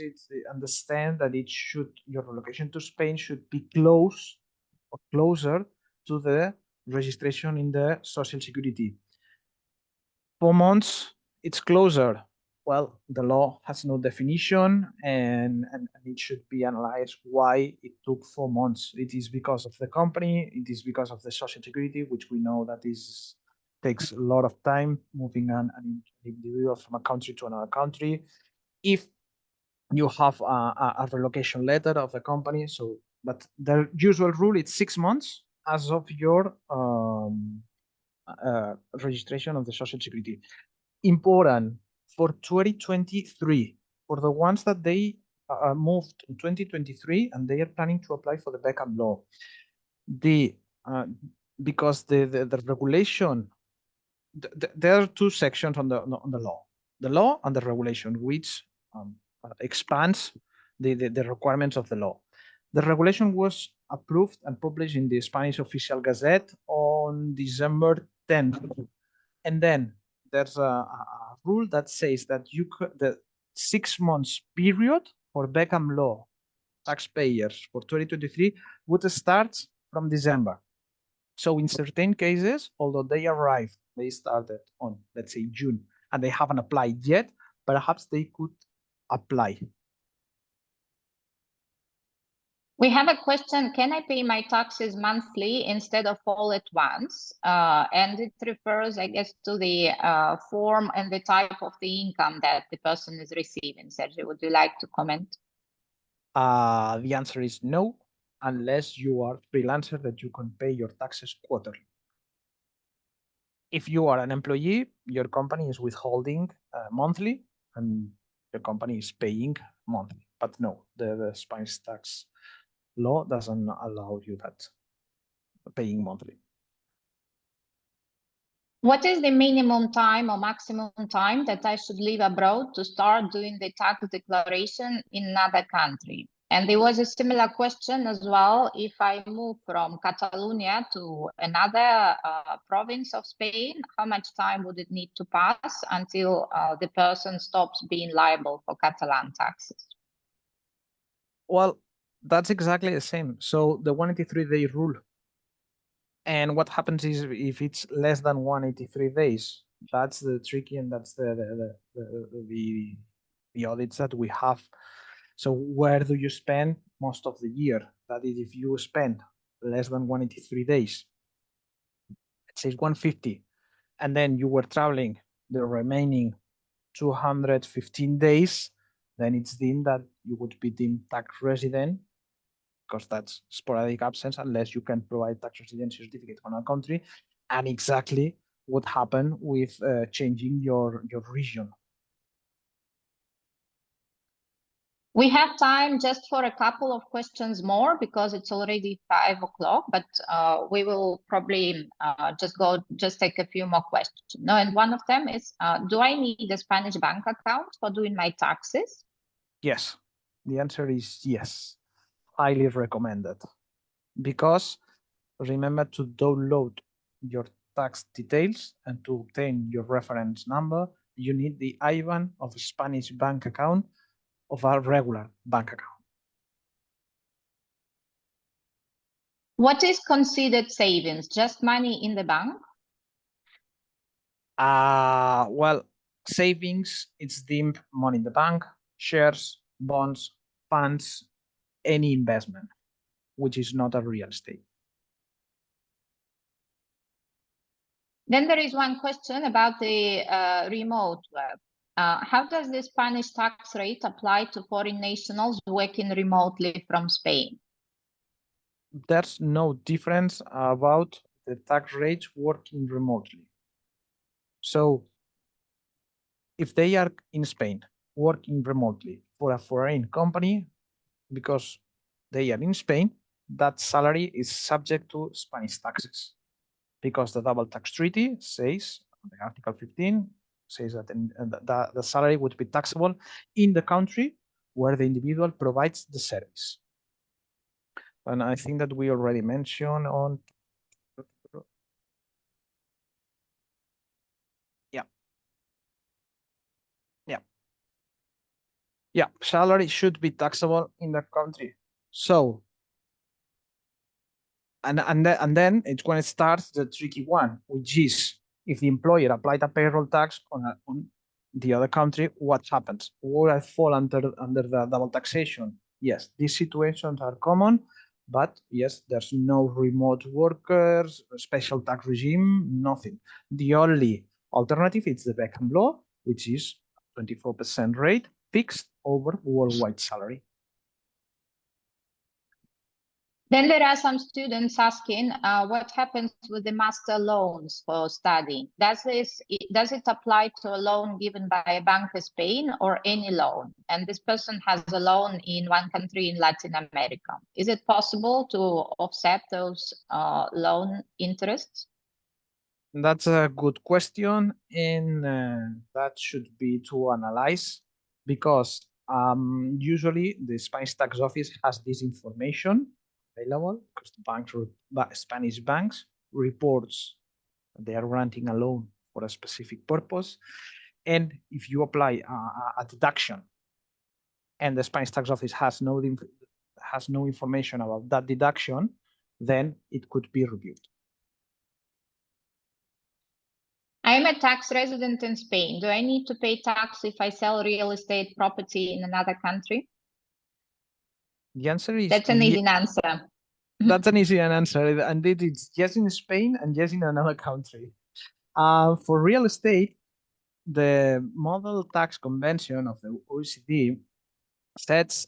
understand that your relocation to Spain should be close or closer to the registration in the Social Security. 4 months, it's closer. Well, the law has no definition and it should be analyzed why it took 4 months. It is because of the company, it is because of the Social Security, which we know that takes a lot of time moving an individual from a country to another country. If you have a relocation letter of the company, but the usual rule is 6 months as of your registration of the Social Security. Important for 2023, for the ones that they moved in 2023 and they are planning to apply for the Beckham law. Because the regulation, there are 2 sections on the law and the regulation, which expands the requirements of the law. The regulation was approved and published in the Spanish Official Gazette on December 10th. And then there's a rule that says that the 6 months period for Beckham law taxpayers for 2023 would start from December. So in certain cases, although they started on, let's say, June, and they haven't applied yet, perhaps they could apply. We have a question, can I pay my taxes monthly instead of all at once? And it refers, I guess, to the form and the type of the income that the person is receiving. Sergio, would you like to comment? The answer is no, unless you are a freelancer that you can pay your taxes quarterly. If you are an employee, your company is withholding monthly and the company is paying monthly. But no, the Spanish tax law doesn't allow you that, paying monthly. What is the minimum time or maximum time that I should live abroad to start doing the tax declaration in another country? And there was a similar question as well. If I move from Catalonia to another province of Spain, how much time would it need to pass until the person stops being liable for Catalan taxes? Well, that's exactly the same. So the 183-day rule. And what happens is if it's less than 183 days, that's the tricky, and that's the audits that we have. So where do you spend most of the year? That is, if you spend less than 183 days, let's say 150, and then you were traveling the remaining 215 days, then it's deemed that you would be deemed tax resident, because that's sporadic absence unless you can provide tax residency certificate from a country, and exactly what happened with changing your region. We have time just for a couple of questions more because it's already 5 o'clock, but we will probably just take a few more questions. No, and one of them is, do I need a Spanish bank account for doing my taxes? Yes, the answer is yes, highly recommended. Because remember to download your tax details, and to obtain your reference number, you need the IBAN of a Spanish bank account of a regular bank account. What is considered savings? Just money in the bank? Well, savings, it's deemed money in the bank, shares, bonds, funds, any investment, which is not a real estate. Then there is one question about the remote work. How does the Spanish tax rate apply to foreign nationals working remotely from Spain? There's no difference about the tax rates working remotely. So if they are in Spain working remotely for a foreign company, because they are in Spain, that salary is subject to Spanish taxes, because the double tax treaty says, Article 15 says that the salary would be taxable in the country where the individual provides the service. And I think that we already mentioned on. Yeah, salary should be taxable in the country. So, and then it's when it starts the tricky one, which is if the employer applied a payroll tax on the other country, what happens? Will I fall under the double taxation? Yes, these situations are common, but yes, there's no remote workers, special tax regime, nothing. The only alternative is the Beckham law, which is 24% rate fixed over worldwide salary. Then there are some students asking, what happens with the master loans for studying? Does it apply to a loan given by a bank in Spain or any loan? And this person has a loan in one country in Latin America. Is it possible to offset those loan interests? That's a good question, and that should be to analyze, because Usually, the Spanish tax office has this information available because the Spanish banks reports they are granting a loan for a specific purpose, and if you apply a deduction, and the Spanish tax office has no information about that deduction, then it could be reviewed. I'm a tax resident in Spain. Do I need to pay tax if I sell real estate property in another country? The answer is That's an easy answer. That's an easy answer. Indeed, it's yes in Spain and yes in another country. For real estate, the model tax convention of the OECD sets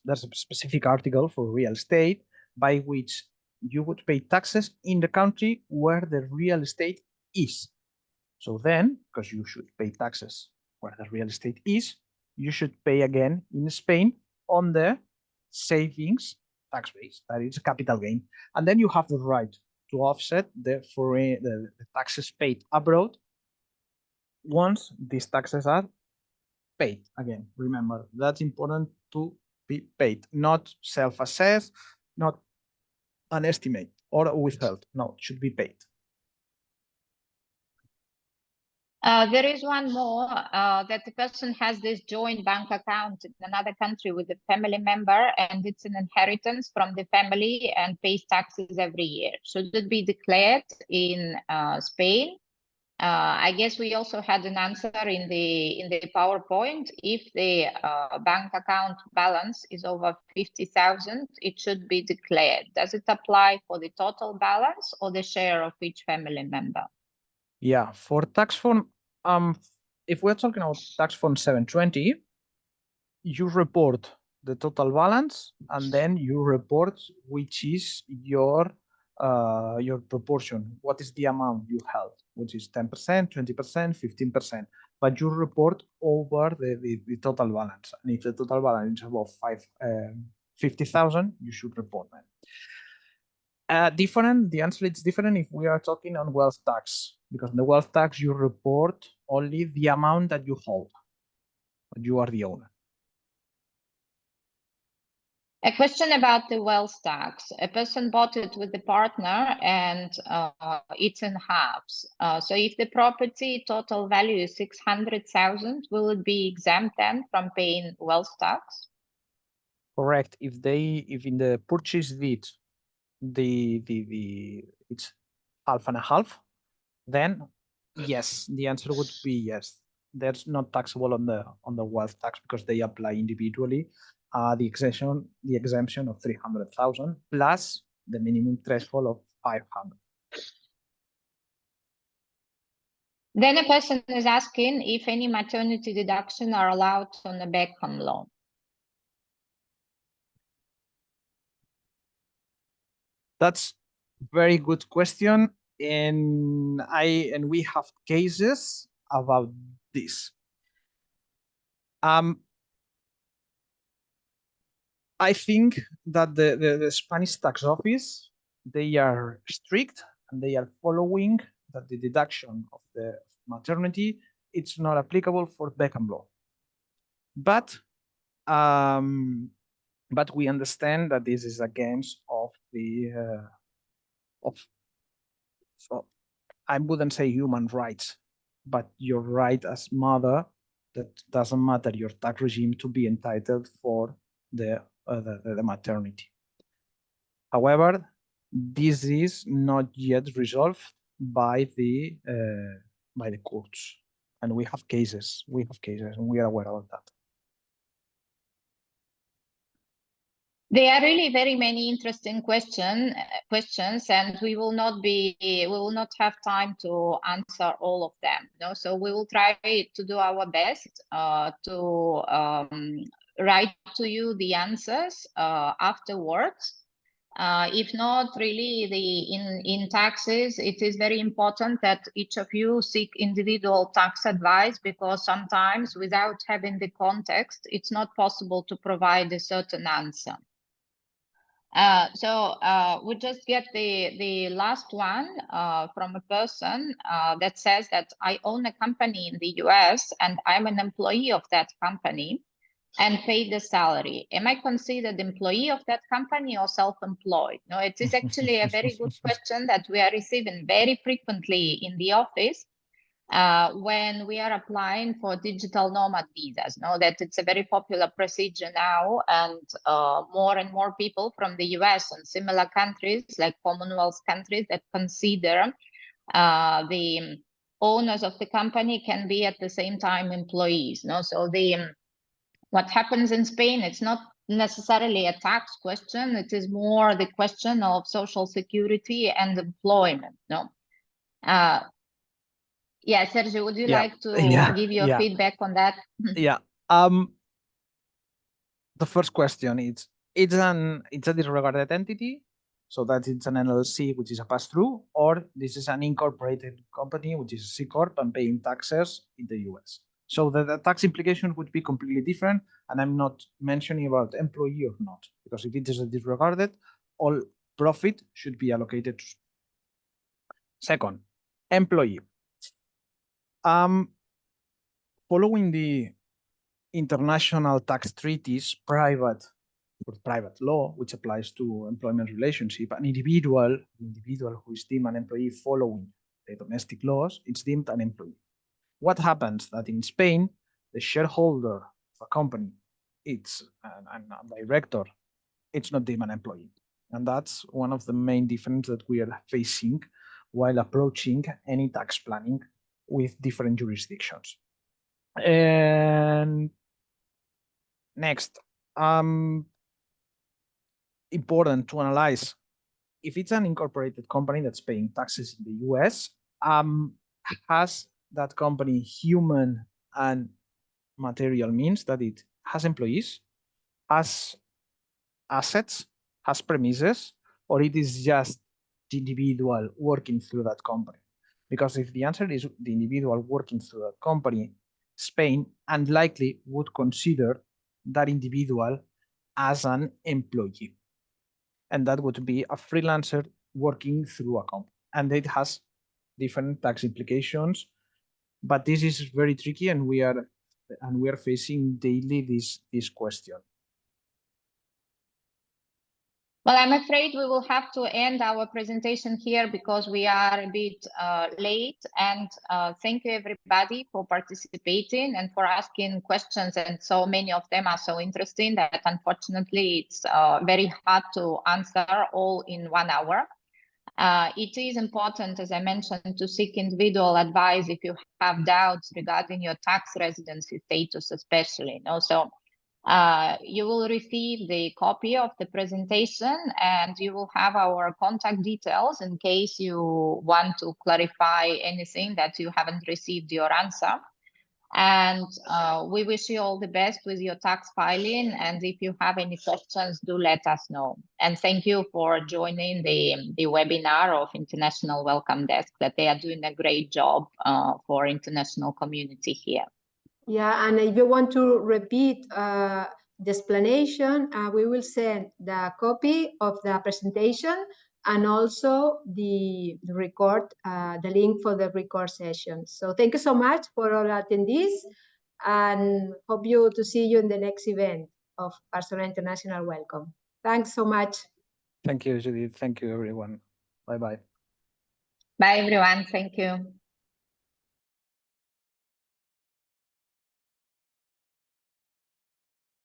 there's a specific article for real estate by which you would pay taxes in the country where the real estate is. So then, because you should pay taxes where the real estate is, you should pay again in Spain on the savings tax base, that is capital gain. And then you have the right to offset the taxes paid abroad once these taxes are paid. Again, remember, that's important to be paid, not self-assessed, not an estimate or withheld. No, it should be paid. There is one more, that the person has this joint bank account in another country with a family member, and it's an inheritance from the family and pays taxes every year. Should it be declared in Spain? I guess we also had an answer in the PowerPoint. If the bank account balance is over 50,000, it should be declared. Does it apply for the total balance or the share of each family member? Yeah, for tax form, if we're talking about tax form 720, you report the total balance and then you report which is your proportion. What is the amount you held, which is 10%, 20%, 15%. But you report over the total balance. And if the total balance is above 50,000, you should report them. The answer is different if we are talking on wealth tax, because in the wealth tax you report only the amount that you hold, but you are the owner. A question about the wealth tax. A person bought it with the partner and it's in halves. So if the property total value is 600,000, will it be exempt then from paying wealth tax? Correct. If in the purchase deed it's half and a half, then yes, the answer would be yes. That's not taxable on the wealth tax because they apply individually the exemption of 300,000 plus the minimum threshold of 500. Then a person is asking if any maternity deduction are allowed on a back home loan. That's very good question, and we have cases about this. I think that the Spanish tax office, they are strict and they are following that the deduction of the maternity, it's not applicable for Beckham law. But we understand that this is against of the I wouldn't say human rights, but your right as mother, that doesn't matter your tax regime to be entitled for the maternity. However, this is not yet resolved by the courts, and we have cases, and we are aware of that. There are really very many interesting questions, and we will not have time to answer all of them. No? So we will try to do our best to write to you the answers afterwards. If not, really, in taxes, it is very important that each of you seek individual tax advice, because sometimes without having the context, it's not possible to provide a certain answer. So we just get the last one from a person that says that I own a company in the US and I'm an employee of that company. and pay the salary. Am I considered employee of that company or self-employed? No, it is actually a very good question that we are receiving very frequently in the office when we are applying for digital nomad visas. No, that it's a very popular procedure now, and more people from the US and similar countries like Commonwealth countries that consider the owners of the company can be at the same time employees. No, so what happens in Spain, it's not necessarily a tax question, it is more the question of social security and employment. No. Yeah, Sergio, would you like to give your feedback on that? Yeah. The first question is, it's a disregarded entity, so that it's an LLC, which is a pass-through, or this is an incorporated company, which is a C Corp and paying taxes in the US. So the tax implication would be completely different, and I'm not mentioning about employee or not, because if it is a disregarded, all profit should be allocated to. Second, employee. Following the international tax treaties, private law, which applies to employment relationship, an individual who is deemed an employee following the domestic laws, it's deemed an employee. What happens that in Spain, the shareholder of a company, it's a director, it's not deemed an employee. And that's one of the main differences that we are facing while approaching any tax planning with different jurisdictions. And next, important to analyze if it's an incorporated company that's paying taxes in the US, has that company human and material means that it has employees, has assets, has premises, or it is just the individual working through that company? Because if the answer is the individual working through that company, Spain unlikely would consider that individual as an employee. And that would be a freelancer working through a company. And it has different tax implications, but this is very tricky, and we are facing daily this question. Well, I'm afraid we will have to end our presentation here because we are a bit late. And thank you, everybody, for participating and for asking questions. And so many of them are so interesting that unfortunately it's very hard to answer all in 1 hour. It is important, as I mentioned, to seek individual advice if you have doubts regarding your tax residency status, especially. So you will receive the copy of the presentation, and you will have our contact details in case you want to clarify anything that you haven't received your answer. And we wish you all the best with your tax filing. And if you have any questions, do let us know. And thank you for joining the webinar of International Welcome Desk, that they are doing a great job for international community here. Yeah, and if you want to repeat the explanation, we will send the copy of the presentation and also the record, the link for the record session. So thank you so much for all attendees, and hope to see you in the next event of Barcelona International Welcome. Thanks so much. Thank you, Judith. Thank you, everyone. Bye-bye. Bye, everyone. Thank you.